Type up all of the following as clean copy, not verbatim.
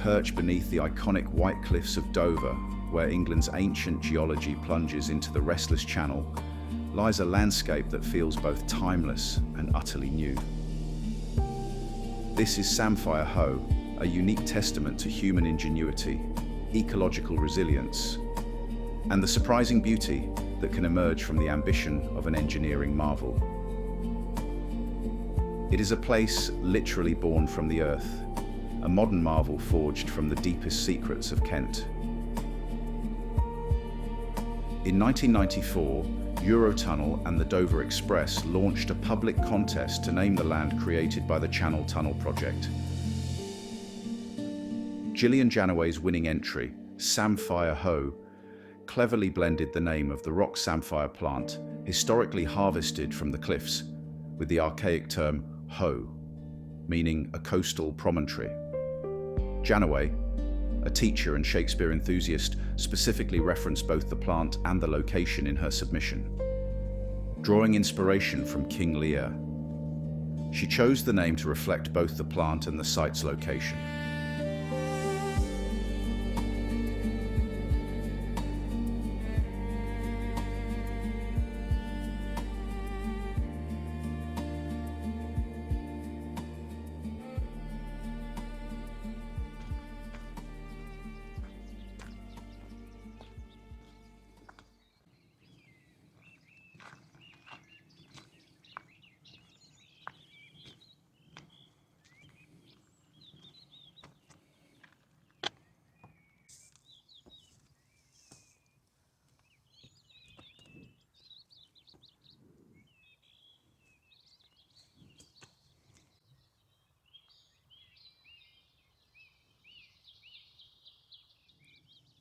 Perched beneath the iconic White Cliffs of Dover, where England's ancient geology plunges into the restless channel, lies a landscape that feels both timeless and utterly new. This is Samphire Hoe, a unique testament to human ingenuity, ecological resilience, and the surprising beauty that can emerge from the ambition of an engineering marvel. It is a place literally born from the earth, a modern marvel forged from the deepest secrets of Kent. In 1994, Eurotunnel and the Dover Express launched a public contest to name the land created by the Channel Tunnel project. Gillian Janaway's winning entry, Samphire Hoe, cleverly blended the name of the rock samphire plant, historically harvested from the cliffs, with the archaic term hoe, meaning a coastal promontory. Janaway, a teacher and Shakespeare enthusiast, specifically referenced both the plant and the location in her submission. Drawing inspiration from King Lear, she chose the name to reflect both the plant and the site's location.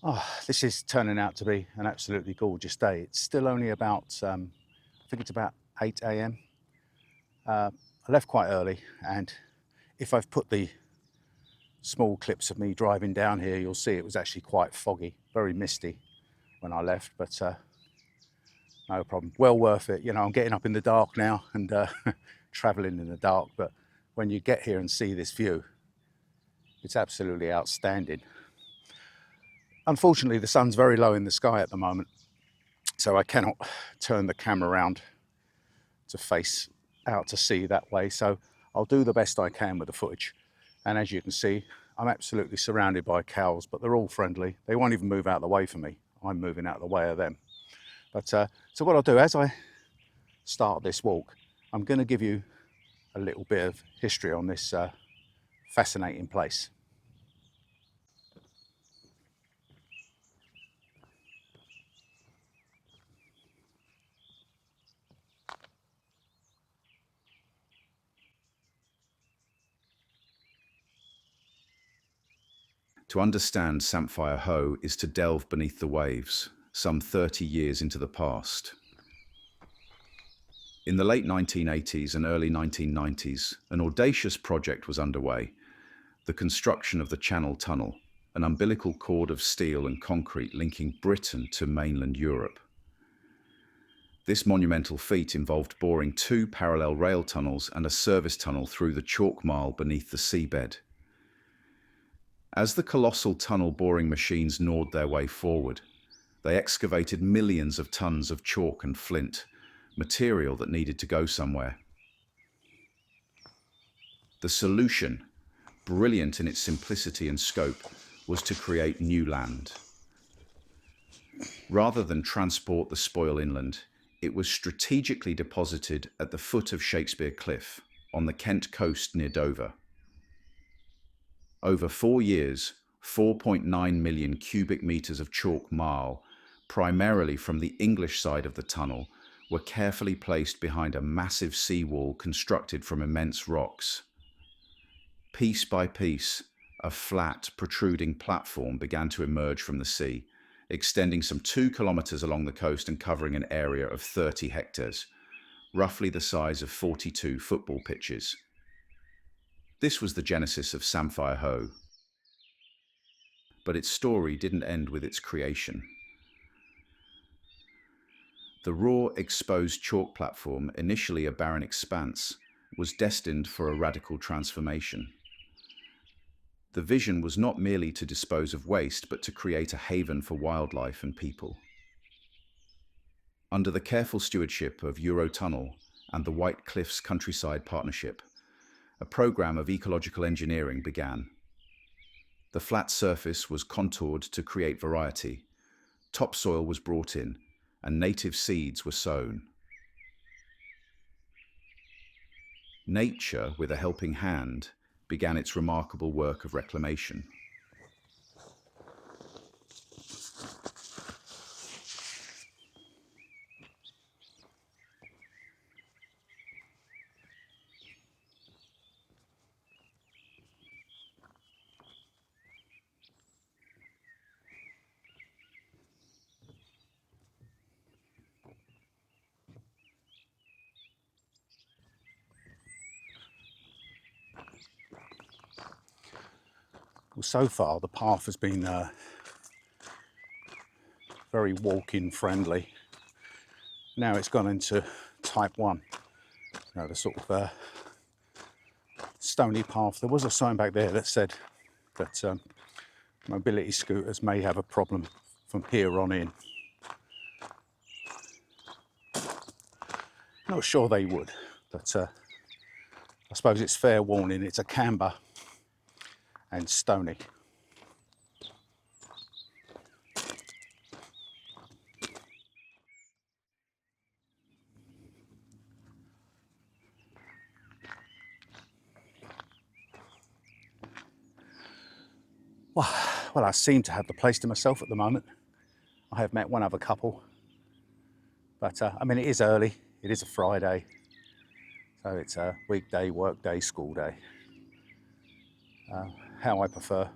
Oh, this is turning out to be an absolutely gorgeous day. It's still only about, I think it's about 8 a.m. I left quite early, and if I've put the small clips of me driving down here, you'll see it was actually quite foggy, very misty when I left, but no problem. Well worth it. You know, I'm getting up in the dark now and traveling in the dark, but when you get here and see this view, it's absolutely outstanding. Unfortunately, the sun's very low in the sky at the moment, so I cannot turn the camera around to face out to sea that way. So I'll do the best I can with the footage. And as you can see, I'm absolutely surrounded by cows, but they're all friendly. They won't even move out of the way for me. I'm moving out of the way of them. But so what I'll do, as I start this walk, I'm going to give you a little bit of history on this fascinating place. To understand Samphire Hoe is to delve beneath the waves, some 30 years into the past. In the late 1980s and early 1990s, an audacious project was underway: the construction of the Channel Tunnel, an umbilical cord of steel and concrete linking Britain to mainland Europe. This monumental feat involved boring 2 parallel rail tunnels and a service tunnel through the chalk marl beneath the seabed. As the colossal tunnel boring machines gnawed their way forward, they excavated millions of tons of chalk and flint, material that needed to go somewhere. The solution, brilliant in its simplicity and scope, was to create new land. Rather than transport the spoil inland, it was strategically deposited at the foot of Shakespeare Cliff, on the Kent coast near Dover. Over 4 years, 4.9 million cubic meters of chalk marl, primarily from the English side of the tunnel, were carefully placed behind a massive seawall constructed from immense rocks. Piece by piece, a flat, protruding platform began to emerge from the sea, extending some 2 kilometers along the coast and covering an area of 30 hectares, roughly the size of 42 football pitches. This was the genesis of Samphire Hoe. But its story didn't end with its creation. The raw, exposed chalk platform, initially a barren expanse, was destined for a radical transformation. The vision was not merely to dispose of waste, but to create a haven for wildlife and people. Under the careful stewardship of Eurotunnel and the White Cliffs Countryside Partnership, a program of ecological engineering began. The flat surface was contoured to create variety, topsoil was brought in, and native seeds were sown. Nature, with a helping hand, began its remarkable work of reclamation. Well, so far the path has been very walk-in friendly. Now it's gone into type 1, you know, the sort of stony path. There was a sign back there that said that mobility scooters may have a problem from here on in. Not sure they would, but I suppose it's fair warning. It's a camber and stony. Well, I seem to have the place to myself at the moment. I have met one other couple, but I mean, it is early. It is a Friday, so it's a weekday, work day, school day. How I prefer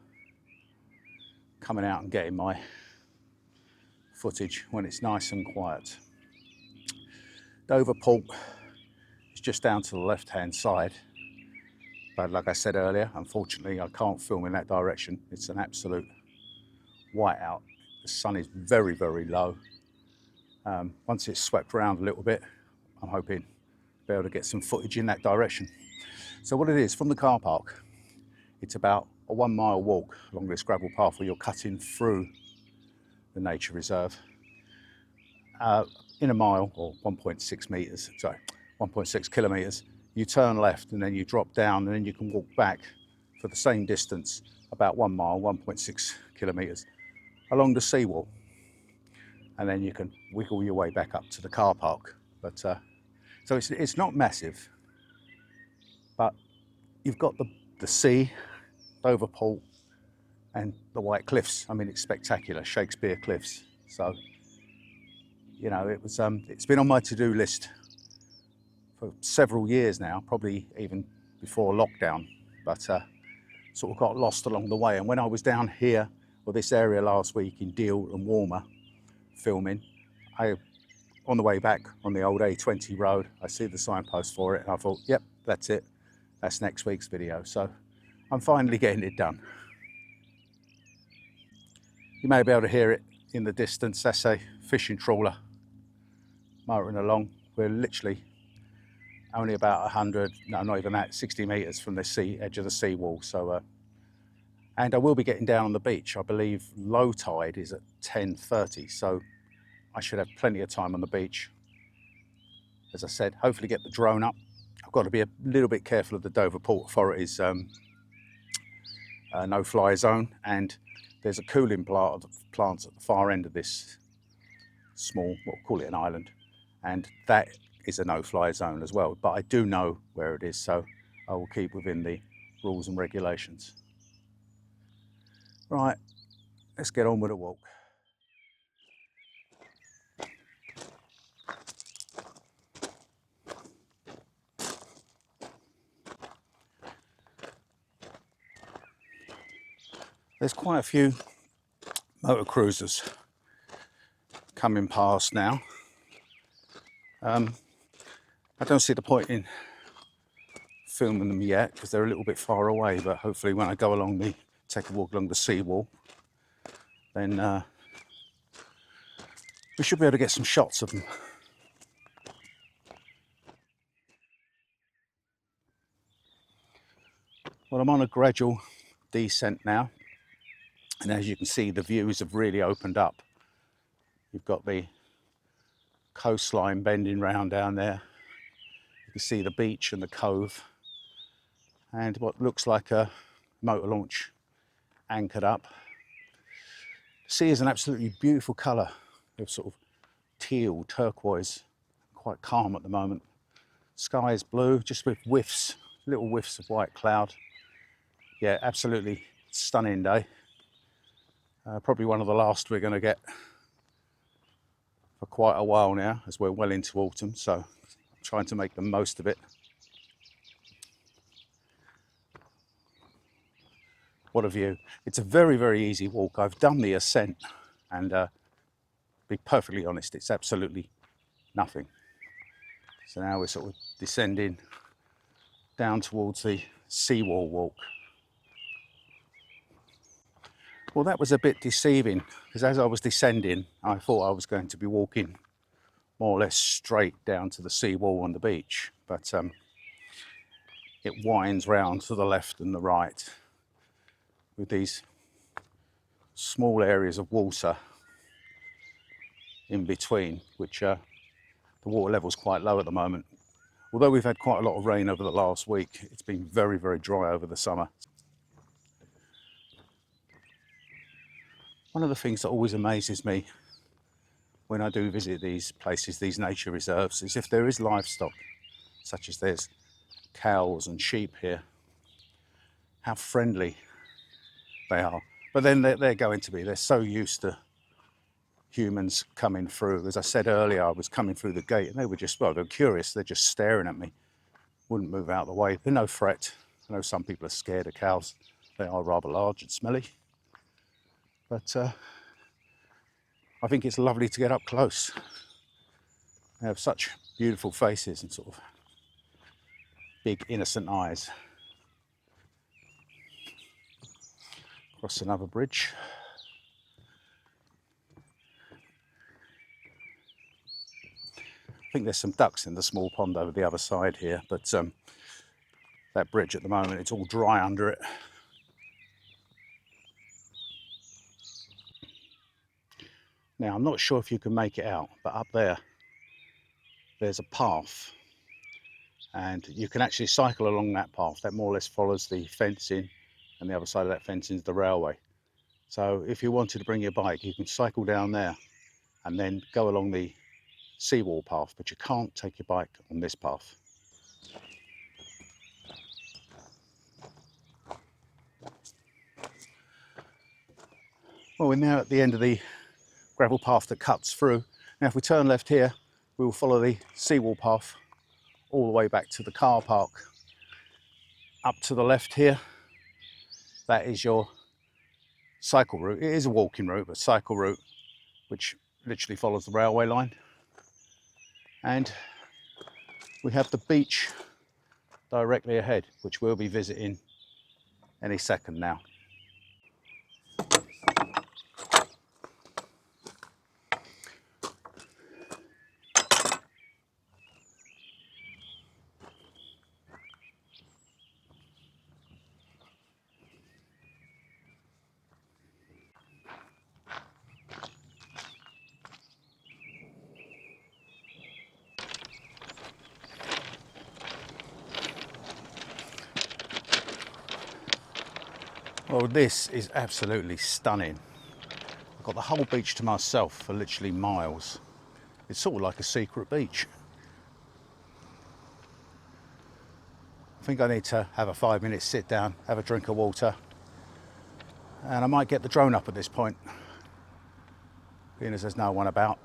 coming out and getting my footage when it's nice and quiet. Dover Port is just down to the left-hand side, but like I said earlier, unfortunately I can't film in that direction. It's an absolute whiteout. The sun is very, very low. Once it's swept around a little bit, I'm hoping to be able to get some footage in that direction. So what it is, from the car park, it's about a 1 mile walk along this gravel path where you're cutting through the nature reserve. In a mile, or 1.6 meters, sorry, 1.6 kilometers, you turn left and then you drop down, and then you can walk back for the same distance, about 1 mile, 1.6 kilometers, along the seawall. And then you can wiggle your way back up to the car park. But so it's not massive, but you've got the sea, Dover Port, and the White Cliffs. I mean, it's spectacular, Shakespeare Cliffs. So, you know, it's been on my to-do list for several years now, probably even before lockdown, but sort of got lost along the way. And when I was down here, or this area last week in Deal and Warmer, filming, on the way back on the old A20 road, I see the signpost for it, and I thought, yep, that's it. That's next week's video. So I'm finally getting it done. You may be able to hear it in the distance. That's a fishing trawler motoring along. We're literally only about 100, no, not even that, 60 meters from the edge of the seawall. So, and I will be getting down on the beach. I believe low tide is at 10:30, so I should have plenty of time on the beach. As I said, hopefully get the drone up. I've got to be a little bit careful of the Dover Port Authority's no-fly zone, and there's a cooling plant at the far end of this small, we'll call it an island, and that is a no-fly zone as well. But I do know where it is, so I will keep within the rules and regulations. Right, let's get on with the walk. There's quite a few motor cruisers coming past now. I don't see the point in filming them yet because they're a little bit far away, but hopefully when I go along take a walk along the seawall, then we should be able to get some shots of them. Well, I'm on a gradual descent now, and as you can see, the views have really opened up. You've got the coastline bending round down there. You can see the beach and the cove, and what looks like a motor launch anchored up. The sea is an absolutely beautiful colour of sort of teal, turquoise, quite calm at the moment. Sky is blue, just with whiffs, little whiffs of white cloud. Yeah, absolutely stunning day. Probably one of the last we're going to get for quite a while now, as we're well into autumn, so I'm trying to make the most of it. What a view. It's a very, very easy walk. I've done the ascent, and to be perfectly honest, it's absolutely nothing. So now we're sort of descending down towards the seawall walk. Well, that was a bit deceiving, because as I was descending, I thought I was going to be walking more or less straight down to the seawall on the beach, but it winds round to the left and the right with these small areas of water in between, which the water level's quite low at the moment. Although we've had quite a lot of rain over the last week, it's been very, very dry over the summer. One of the things that always amazes me when I do visit these places, these nature reserves, is if there is livestock, such as there's cows and sheep here, how friendly they are. But then they're going to be, they're so used to humans coming through. As I said earlier, I was coming through the gate and they were just, well, they're curious, they're just staring at me. Wouldn't move out of the way. They're no threat. I know some people are scared of cows. They are rather large and smelly. But I think it's lovely to get up close. They have such beautiful faces and sort of big innocent eyes. Across another bridge. I think there's some ducks in the small pond over the other side here, but that bridge at the moment, it's all dry under it. Now, I'm not sure if you can make it out, but up there, there's a path, and you can actually cycle along that path. That more or less follows the fencing, and the other side of that fencing is the railway. So if you wanted to bring your bike, you can cycle down there and then go along the seawall path, but you can't take your bike on this path. Well, we're now at the end of the gravel path that cuts through. Now, if we turn left here, we will follow the seawall path all the way back to the car park. Up to the left here, that is your cycle route. It is a walking route, but cycle route, which literally follows the railway line. And we have the beach directly ahead, which we'll be visiting any second now. Well, this is absolutely stunning. I've got the whole beach to myself for literally miles. It's sort of like a secret beach. I think I need to have a 5-minute sit down, have a drink of water, and I might get the drone up at this point, being as there's no one about.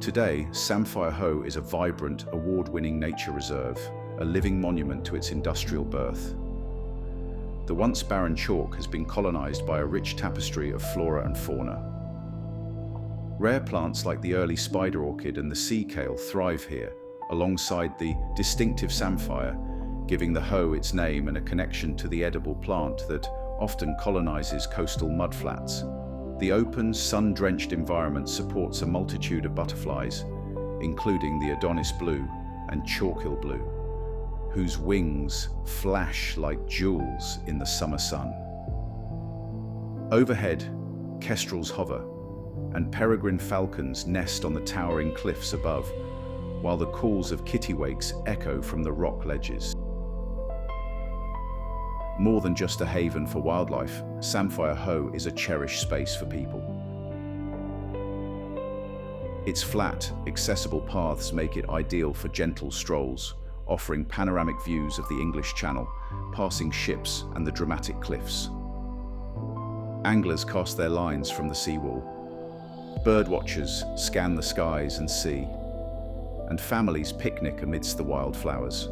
Today, Samphire Hoe is a vibrant, award-winning nature reserve, a living monument to its industrial birth. The once barren chalk has been colonized by a rich tapestry of flora and fauna. Rare plants like the early spider orchid and the sea kale thrive here, alongside the distinctive samphire, giving the hoe its name and a connection to the edible plant that often colonizes coastal mudflats. The open, sun-drenched environment supports a multitude of butterflies, including the Adonis blue and chalkhill blue, whose wings flash like jewels in the summer sun. Overhead, kestrels hover, and peregrine falcons nest on the towering cliffs above, while the calls of kittiwakes echo from the rock ledges. More than just a haven for wildlife, Samphire Hoe is a cherished space for people. Its flat, accessible paths make it ideal for gentle strolls, offering panoramic views of the English Channel, passing ships and the dramatic cliffs. Anglers cast their lines from the seawall. Birdwatchers scan the skies and sea, and families picnic amidst the wildflowers.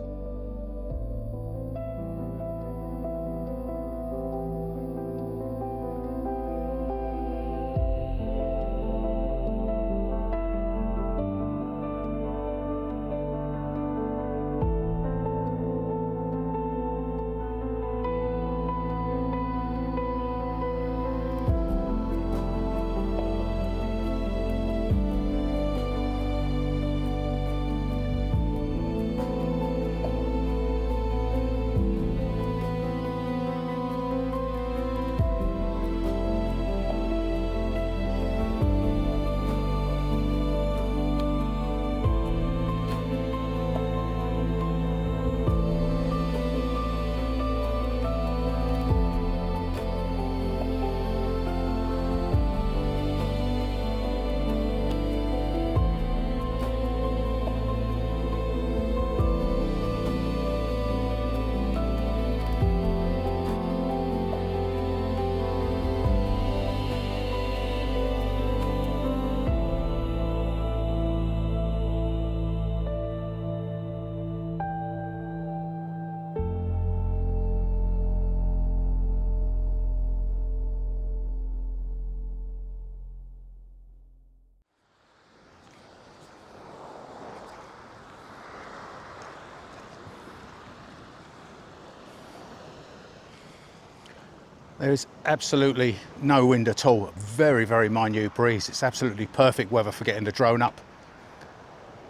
There is absolutely no wind at all, very, very minute breeze. It's absolutely perfect weather for getting the drone up.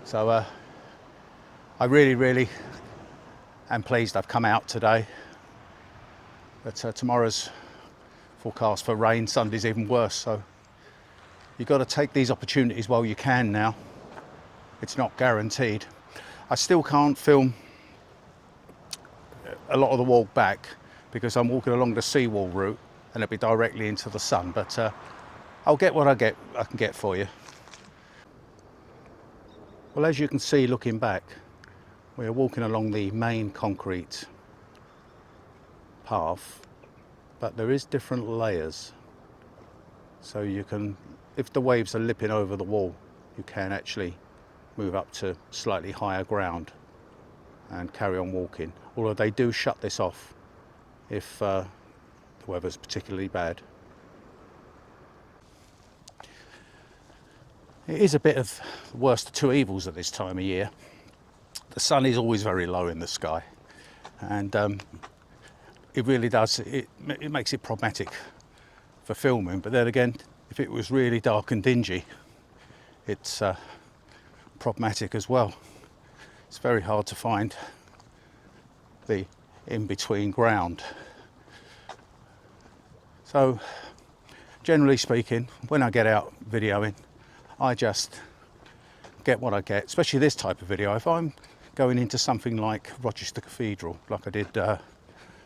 So I really am pleased I've come out today. But tomorrow's forecast for rain, Sunday's even worse. So you've got to take these opportunities while you can now. It's not guaranteed. I still can't film a lot of the walk back because I'm walking along the seawall route and it'll be directly into the sun, but I'll get what I can get for you. Well, as you can see looking back, we're walking along the main concrete path, but there is different layers. So you can, if the waves are lipping over the wall, you can actually move up to slightly higher ground and carry on walking, although they do shut this off if the weather's particularly bad. It is a bit of the worst of two evils at this time of year. The sun is always very low in the sky, and it really does, it makes it problematic for filming. But then again, if it was really dark and dingy, it's problematic as well. It's very hard to find the in-between ground. So generally speaking, when I get out videoing, I just get what I get, especially this type of video. If I'm going into something like Rochester Cathedral, like I did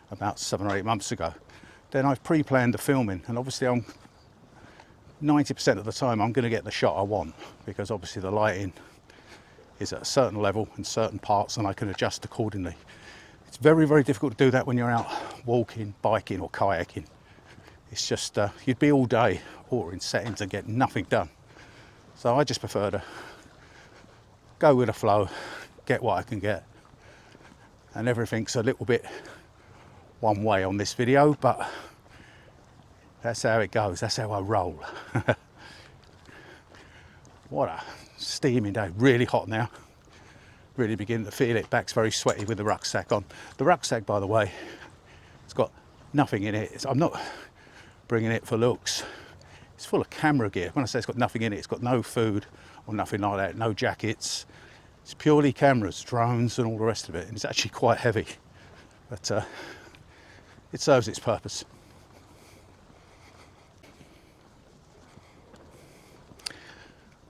about 7 or 8 months ago, then I've pre-planned the filming, and obviously I'm 90% of the time I'm going to get the shot I want, because obviously the lighting is at a certain level in certain parts and I can adjust accordingly. It's very, very difficult to do that when you're out walking, biking or kayaking. It's just, you'd be all day ordering settings and get nothing done. So I just prefer to go with the flow, get what I can get. And everything's a little bit one way on this video, but that's how it goes, that's how I roll. What a steaming day, really hot now. Really beginning to feel it, back's very sweaty with the rucksack on. The rucksack, by the way, it's got nothing in it. I'm not bringing it for looks. It's full of camera gear. When I say it's got nothing in it, it's got no food or nothing like that, no jackets. It's purely cameras, drones and all the rest of it. And it's actually quite heavy, but it serves its purpose.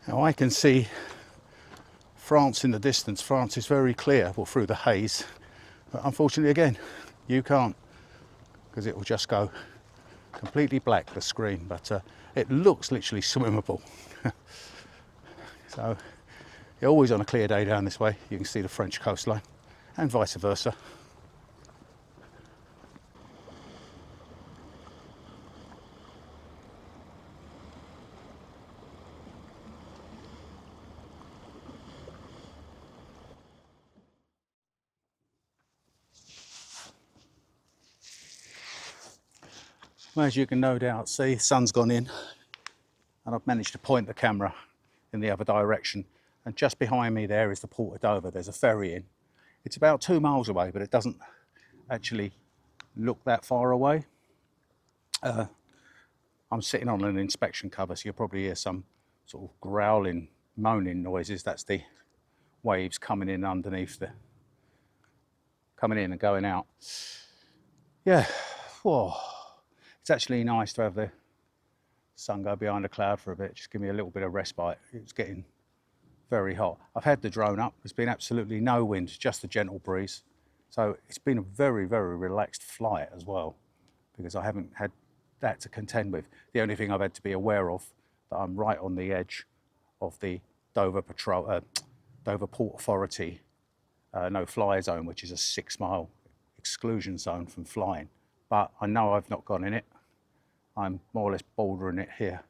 Now I can see France in the distance. France is very clear, well, through the haze. But unfortunately, again, you can't, because it will just go completely black, the screen. But it looks literally swimmable. So, always on a clear day down this way, you can see the French coastline, and vice versa. As you can no doubt see, sun's gone in, and I've managed to point the camera in the other direction. And just behind me there is the Port of Dover. There's a ferry in. It's about 2 miles away, but it doesn't actually look that far away. I'm sitting on an inspection cover, so you'll probably hear some sort of growling, moaning noises. That's the waves coming in underneath coming in and going out. Yeah, whoa. It's actually nice to have the sun go behind a cloud for a bit, just give me a little bit of respite. It's getting very hot. I've had the drone up, there's been absolutely no wind, just a gentle breeze. So it's been a very, very relaxed flight as well, because I haven't had that to contend with. The only thing I've had to be aware of, that I'm right on the edge of the Dover Port Authority no-fly zone, which is a 6-mile exclusion zone from flying. But I know I've not gone in it. I'm more or less bouldering it here.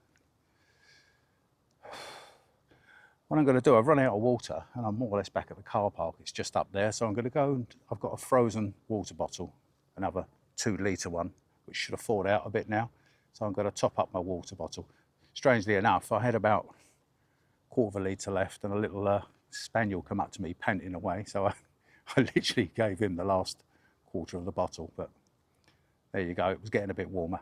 What I'm going to do, I've run out of water and I'm more or less back at the car park. It's just up there, so I'm going to go and I've got a frozen water bottle, another 2-litre one, which should have thawed out a bit now. So I'm going to top up my water bottle. Strangely enough, I had about 1/4 litre left, and a little spaniel come up to me panting away. So I literally gave him the last 1/4 of the bottle. But there you go, it was getting a bit warmer.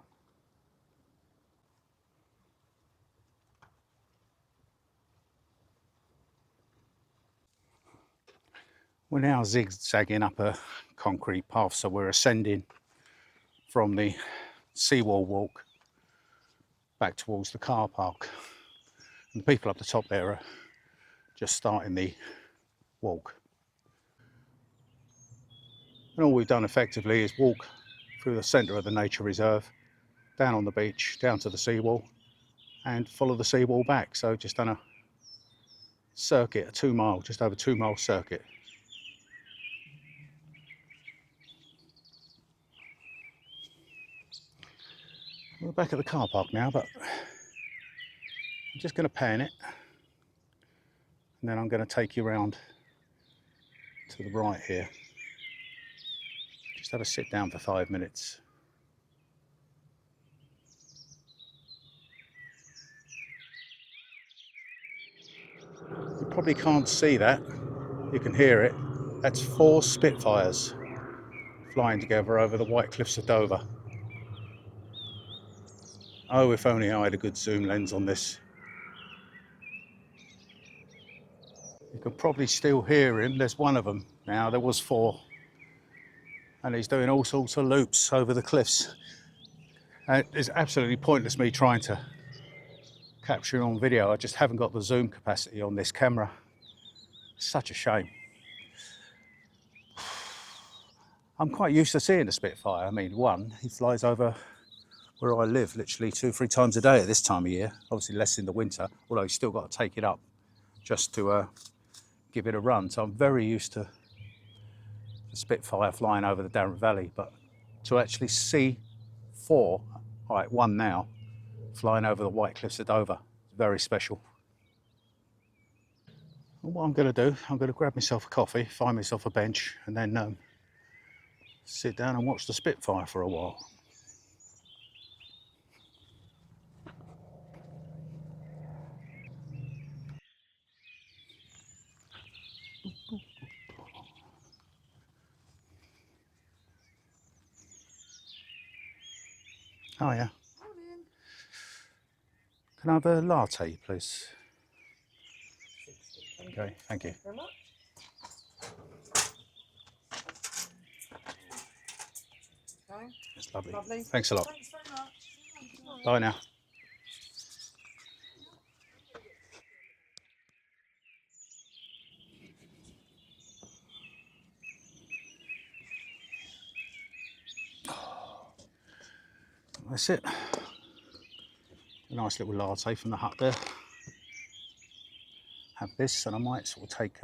We're now zigzagging up a concrete path, so we're ascending from the seawall walk back towards the car park. And the people up the top there are just starting the walk. And all we've done effectively is walk through the centre of the nature reserve, down on the beach, down to the seawall, and follow the seawall back. So just done a circuit, a 2-mile, just over 2-mile circuit. We're back at the car park now, but I'm just going to pan it, and then I'm going to take you around to the right here. Just have a sit down for 5 minutes. You probably can't see that, you can hear it. That's 4 Spitfires flying together over the white cliffs of Dover. Oh, if only I had a good zoom lens on this. You can probably still hear him. There's one of them now, there was 4. And he's doing all sorts of loops over the cliffs. And it's absolutely pointless me trying to capture him on video. I just haven't got the zoom capacity on this camera. Such a shame. I'm quite used to seeing the Spitfire. I mean, one, he flies over where I live literally 2-3 times a day at this time of year. Obviously less in the winter, although you've still got to take it up just to give it a run. So I'm very used to the Spitfire flying over the Darren Valley, but to actually see 4, all right, 1 now, flying over the White Cliffs of Dover, very special. And what I'm going to do, I'm going to grab myself a coffee, find myself a bench, and then sit down and watch the Spitfire for a while. Oh yeah. Morning. Can I have a latte, please? 60. Okay, thank you. Thank you very much. Okay. That's lovely. Lovely. Thanks a lot. Thanks very much. Bye now. That's it. A nice little latte from the hut there. Have this, and I might sort of take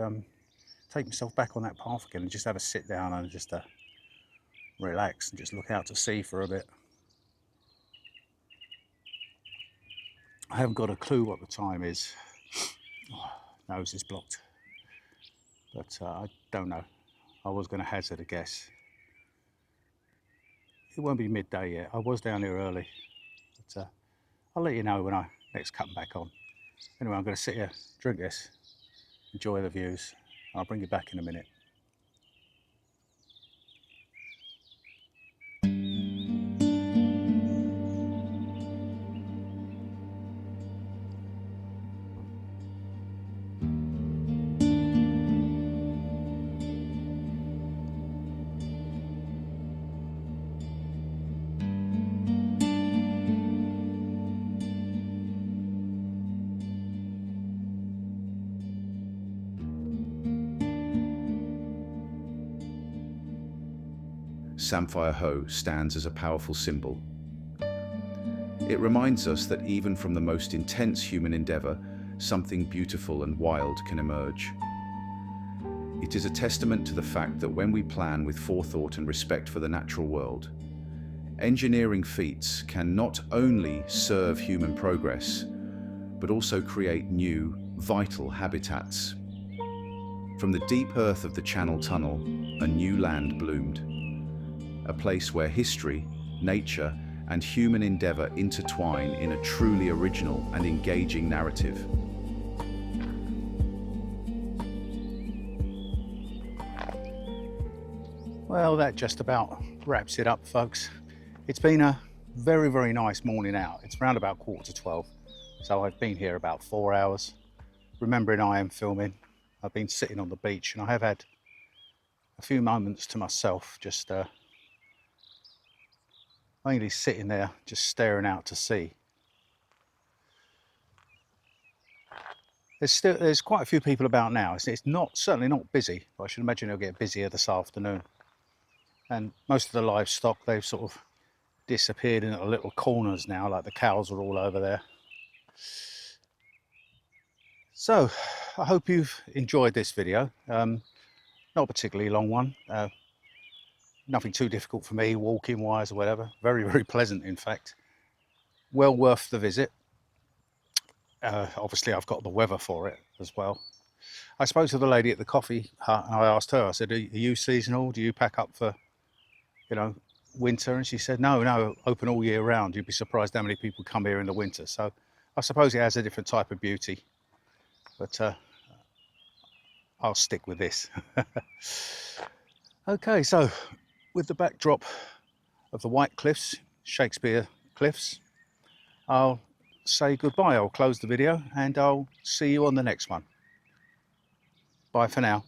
myself back on that path again and just have a sit down and just relax and just look out to sea for a bit. I haven't got a clue what the time is. Oh, nose is blocked, but I don't know. I was going to hazard a guess. It won't be midday yet. I was down here early, but I'll let you know when I next come back on. Anyway, I'm going to sit here, drink this, enjoy the views. I'll bring you back in a minute. Samphire Hoe stands as a powerful symbol. It reminds us that even from the most intense human endeavour, something beautiful and wild can emerge. It is a testament to the fact that when we plan with forethought and respect for the natural world, engineering feats can not only serve human progress, but also create new, vital habitats. From the deep earth of the Channel Tunnel, a new land bloomed. A place where history, nature, and human endeavour intertwine in a truly original and engaging narrative. Well, that just about wraps it up, folks. It's been a very, very nice morning out. It's around about 11:45, so I've been here about 4 hours. Remembering I am filming, I've been sitting on the beach and I have had a few moments to myself, just mainly sitting there, just staring out to sea. There's quite a few people about now. It's certainly not busy, but I should imagine it'll get busier this afternoon. And most of the livestock, they've sort of disappeared into little corners now, like the cows are all over there. So I hope you've enjoyed this video. Not a particularly long one. Nothing too difficult for me, walking wise or whatever. Very, very pleasant, in fact. Well worth the visit. Obviously, I've got the weather for it as well. I spoke to the lady at the coffee hut and I asked her, I said, are you seasonal? Do you pack up for, winter? And she said, no, open all year round. You'd be surprised how many people come here in the winter. So I suppose it has a different type of beauty, but I'll stick with this. Okay, so with the backdrop of the White Cliffs, Shakespeare Cliffs, I'll say goodbye. I'll close the video and I'll see you on the next one. Bye for now.